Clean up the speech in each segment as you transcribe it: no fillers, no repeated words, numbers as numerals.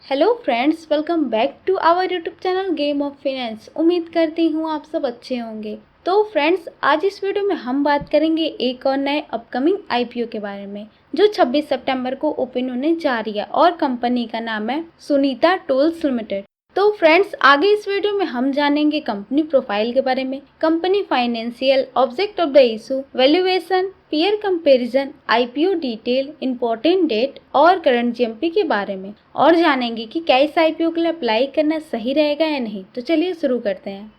Hello friends, welcome back to our YouTube channel Game of Finance. उम्मीद करती हूँ आप सब अच्छे होंगे। तो फ्रेंड्स, आज इस वीडियो में हम बात करेंगे एक और नए अपकमिंग आईपीओ के बारे में जो 26 सितंबर को ओपन होने जा रही है और कंपनी का नाम है सुनीता टूल्स लिमिटेड। तो फ्रेंड्स, आगे इस वीडियो में हम जानेंगे कंपनी प्रोफाइल के बारे में, company financial, object of the issue, valuation, peer comparison, IPO detail, important date और करंट जीएमपी के बारे में, और जानेंगे कि क्या इस आईपीओ के लिए अप्लाई करना सही रहेगा या नहीं। तो चलिए शुरू करते हैं।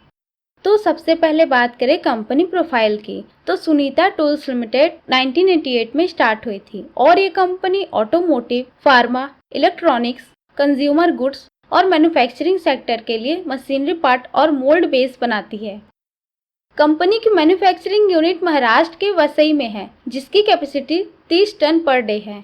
तो सबसे पहले बात करें कंपनी प्रोफाइल की, तो सुनीता टूल्स लिमिटेड 1988 में स्टार्ट हुई थी और ये company automotive, pharma, electronics, consumer goods और मैन्युफैक्चरिंग सेक्टर के लिए मशीनरी पार्ट और मोल्ड बेस बनाती है। कंपनी की मैन्युफैक्चरिंग यूनिट महाराष्ट्र के वसई में है, जिसकी कैपेसिटी 30 टन पर डे है।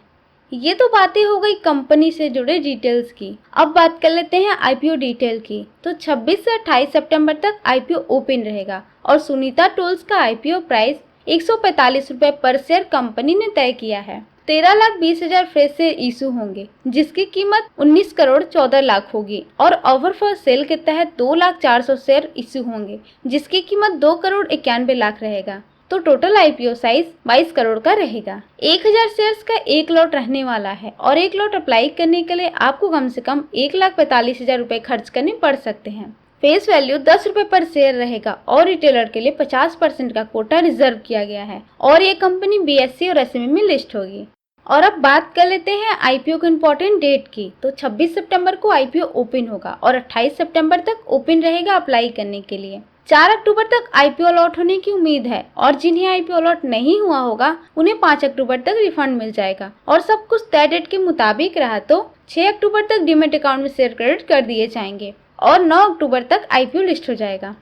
ये तो बातें हो गई कंपनी से जुड़े डिटेल्स की। अब बात कर लेते हैं आईपीओ डिटेल की। तो 26 से 28 सितंबर तक आईपीओ ओपन रहेगा और सुनीता टूल्स का आईपीओ प्राइस 145 रुपए पर शेयर कंपनी ने तय किया है। 13,20,000 फ्रेश शेयर इशू होंगे, जिसकी कीमत 19 करोड़ 14 लाख होगी और ऑफर फॉर सेल के तहत 2,04,000 शेयर इशू होंगे, जिसकी कीमत 2 करोड़ 91 लाख रहेगा। तो टोटल आईपीओ साइज 22 करोड़ का रहेगा। 1000 शेयर्स का एक लॉट रहने वाला है और एक लॉट अप्लाई करने के लिए आपको कम से कम 1,45,000 रुपए खर्च करने पड़ सकते हैं। फेस वैल्यू 10 रुपए पर शेयर रहेगा और रिटेलर के लिए 50% का कोटा रिजर्व किया गया है और ये कंपनी बीएसई और एसएमई में लिस्ट होगी। और अब बात कर लेते हैं आईपीओ के इम्पोर्टेंट डेट की। तो 26 सितंबर को आईपीओ ओपन होगा और 28 सितंबर तक ओपन रहेगा अप्लाई करने के लिए। 4 अक्टूबर तक आईपीओ अलॉट होने की उम्मीद है और जिन्हें आईपीओ अलॉट नहीं हुआ होगा उन्हें 5 अक्टूबर तक रिफंड मिल जाएगा और सब कुछ तय डेट के मुताबिक रहा तो 6 अक्टूबर तक डीमेट अकाउंट में शेयर क्रेडिट कर दिए जाएंगे और 9 अक्टूबर तक आईपीओ लिस्ट हो जाएगा।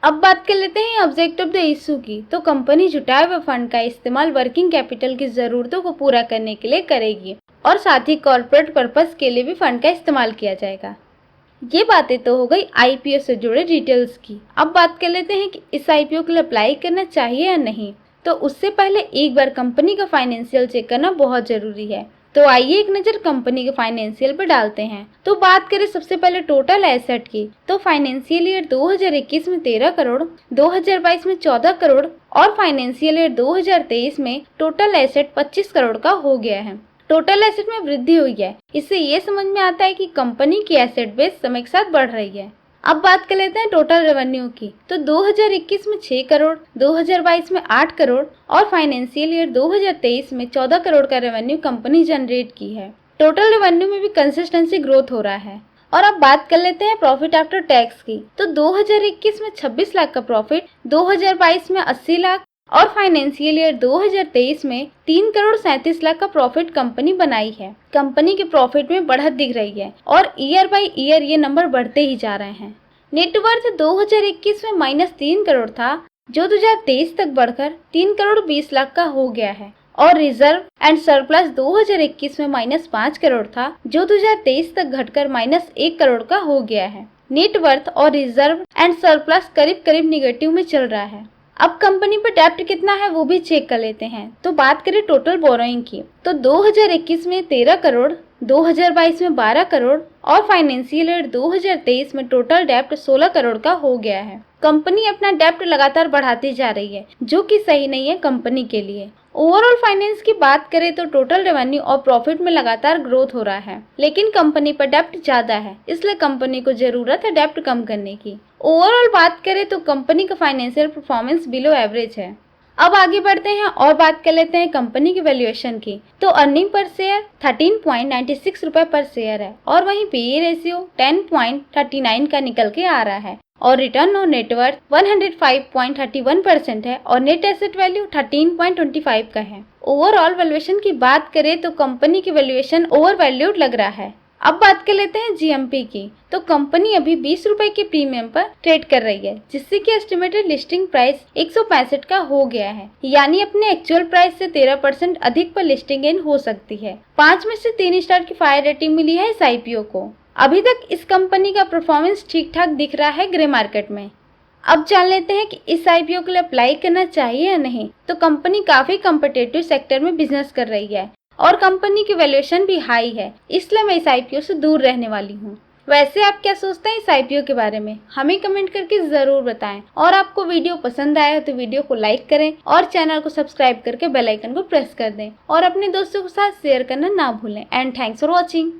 अब बात कर लेते हैं ऑब्जेक्ट ऑफ द इशू की। तो कंपनी जुटाए हुए फंड का इस्तेमाल वर्किंग कैपिटल की जरूरतों को पूरा करने के लिए करेगी और साथ ही कॉर्पोरेट पर्पस के लिए भी फंड का इस्तेमाल किया जाएगा। ये बातें तो हो गई आईपीओ से जुड़े डिटेल्स की। अब बात कर लेते हैं कि इस आईपीओ के लिए अप्लाई करना चाहिए या नहीं। तो उससे पहले एक बार कंपनी का फाइनेंशियल चेक करना बहुत जरूरी है। तो आइए एक नज़र कंपनी के फाइनेंशियल पर डालते हैं। तो बात करें सबसे पहले टोटल एसेट की, तो फाइनेंशियल ईयर 2021 में 13 करोड़, 2022 में 14 करोड़ और फाइनेंशियल ईयर 2023 में टोटल एसेट 25 करोड़ का हो गया है। टोटल एसेट में वृद्धि हुई है। इससे ये समझ में आता है कि कंपनी की एसेट बेस समय के साथ बढ़ रही है। अब बात कर लेते हैं टोटल रेवेन्यू की। तो 2021 में 6 करोड़, 2022 में 8 करोड़ और फाइनेंशियल ईयर 2023 में 14 करोड़ का रेवेन्यू कंपनी जनरेट की है। टोटल रेवेन्यू में भी कंसिस्टेंसी ग्रोथ हो रहा है। और अब बात कर लेते हैं प्रॉफिट आफ्टर टैक्स की। तो 2021 में 26 लाख का प्रॉफिट, 2022 में 80 लाख और फाइनेंशियल ईयर 2023 में 3 करोड़ 37 लाख का प्रॉफिट कंपनी बनाई है। कंपनी के प्रॉफिट में बढ़त दिख रही है और ईयर बाय ईयर ये नंबर बढ़ते ही जा रहे हैं। नेटवर्थ 2021 में -3 करोड़ था, जो 2023 तक बढ़कर 3 करोड़ 20 लाख का हो गया है और रिजर्व एंड सरप्लस 2021 में -5 करोड़ था, जो 2023 तक घटकर -1 करोड़ का हो गया है। नेटवर्थ और रिजर्व एंड सरप्लस करीब करीब निगेटिव में चल रहा है। अब कंपनी पर डेप्ट कितना है वो भी चेक कर लेते हैं। तो बात करें टोटल बोरोइंग की, तो 2021 में 13 करोड़, 2022 में 12 करोड़ और फाइनेंशियल ईयर 2023 में टोटल डेप्ट 16 करोड़ का हो गया है। कंपनी अपना डेप्ट लगातार बढ़ाती जा रही है, जो कि सही नहीं है कंपनी के लिए। ओवरऑल फाइनेंस की बात करें तो टोटल रेवेन्यू और प्रॉफिट में लगातार ग्रोथ हो रहा है, लेकिन कंपनी पर डेप्ट ज्यादा है, इसलिए कंपनी को जरूरत है डेप्ट कम करने की। ओवरऑल बात करें तो कंपनी का फाइनेंशियल परफॉर्मेंस बिलो एवरेज है। अब आगे बढ़ते हैं और बात कर लेते हैं कंपनी की वैल्यूएशन की। तो अर्निंग पर शेयर 13.96 रुपए पर शेयर है और वहीं पीई रेशियो 10.39 का निकल के आ रहा है और रिटर्न ऑन नेटवर्थ 105.31% है और नेट एसेट वैल्यू 13.25 का है। ओवरऑल वैल्यूएशन की बात करें तो कंपनी की वैल्यूएशन ओवर वैल्यूड लग रहा है। अब बात कर लेते हैं जीएमपी की। तो कंपनी अभी 20 रुपए के प्रीमियम पर ट्रेड कर रही है, जिससे कि एस्टिमेटेड लिस्टिंग प्राइस 165 का हो गया है, यानी अपने एक्चुअल प्राइस से 13% अधिक पर लिस्टिंग इन हो सकती है। 5 में से 3 स्टार की फायर रेटिंग मिली है इस आईपीओ को। अभी तक इस कंपनी का परफॉर्मेंस ठीक ठाक दिख रहा है ग्रे मार्केट में। अब जान लेते हैं कि इस आईपीओ के लिए अप्लाई करना चाहिए या नहीं। तो कंपनी काफी कम्पिटेटिव सेक्टर में बिजनेस कर रही है और कंपनी की वैल्यूएशन भी हाई है, इसलिए मैं इस आईपीओ से दूर रहने वाली हूँ। वैसे आप क्या सोचते हैं इस आईपीओ के बारे में? हमें कमेंट करके ज़रूर बताएं। और आपको वीडियो पसंद आया तो वीडियो को लाइक करें और चैनल को सब्सक्राइब करके बेल आइकन को प्रेस कर दें और अपने दोस्तों के साथ शेयर करना ना भूलें। And thanks for watching.